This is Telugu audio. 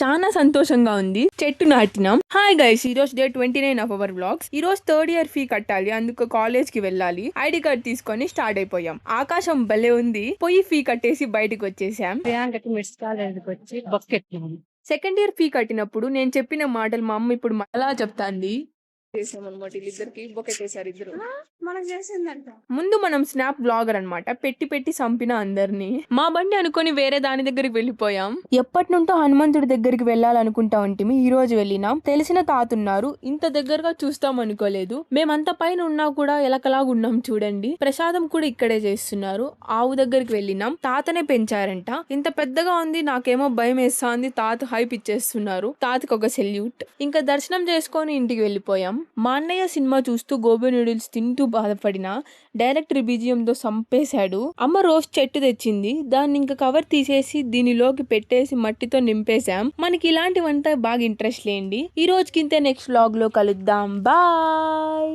చాలా సంతోషంగా ఉంది. చెట్టు నాటినాం. హాయ్ గైస్, ఈ రోజు డే 29 ఆఫ్ అవర్ వ్లాగ్స్. ఈ రోజు థర్డ్ ఇయర్ ఫీ కట్టాలి, అందుకు కాలేజ్ కి వెళ్ళాలి. ఐడి కార్డ్ తీసుకొని స్టార్ట్ అయిపోయాం. ఆకాశం భలే ఉంది. పోయి ఫీ కట్టేసి బయటకు వచ్చేసాం. సెకండ్ ఇయర్ ఫీ కట్టినప్పుడు నేను చెప్పిన మాటలు మా అమ్మ ఇప్పుడు మళ్ళా చెప్తాంది. చేసామన్నమాట వీళ్ళిద్దరికి బొకెట్టేశారు ఇద్దరు. మనకు చేసిందంట. ముందు మనం స్నాప్ బ్లాగర్ అన్నమాట. పెట్టి పెట్టి సంపిన అందరినీ. మా బండి అనుకొని వేరే దాని దగ్గరికి వెళ్ళిపోయాం. ఎప్పటి నుంటో హనుమంతుడి దగ్గరికి వెళ్ళాలనుకుంటా ఉంటిమి. ఈ రోజు వెళ్ళినాం. తెలిసిన తాతున్నారు. ఇంత దగ్గరగా చూస్తాం అనుకోలేదు. మేమంతా పైన ఉన్నా కూడా ఎలకలాగా ఉన్నాం చూడండి. ప్రసాదం కూడా ఇక్కడే చేస్తున్నారు. ఆవు దగ్గరికి వెళ్ళినాం. తాతనే పెంచారంట. ఇంత పెద్దగా ఉంది, నాకేమో భయం వేస్తుంది. తాత హైప్ ఇచ్చేస్తున్నారు. తాతకి ఒక సెల్యూట్. ఇంకా దర్శనం చేసుకొని ఇంటికి వెళ్ళిపోయాం. మా అన్నయ్య సినిమా చూస్తూ గోబీ నూడిల్స్ తింటూ బాధపడిన డైరెక్టర్ బీజియంతో సంపేశాడు. అమ్మ రోజు చెట్టు తెచ్చింది. దాన్ని ఇంకా కవర్ తీసేసి దీనిలోకి పెట్టేసి మట్టితో నింపేశాం. మనకి ఇలాంటివంతా బాగా ఇంట్రెస్ట్ లేండి. ఈ రోజుకింతే, నెక్స్ట్ వ్లాగ్ లో కలుద్దాం. బాయ్.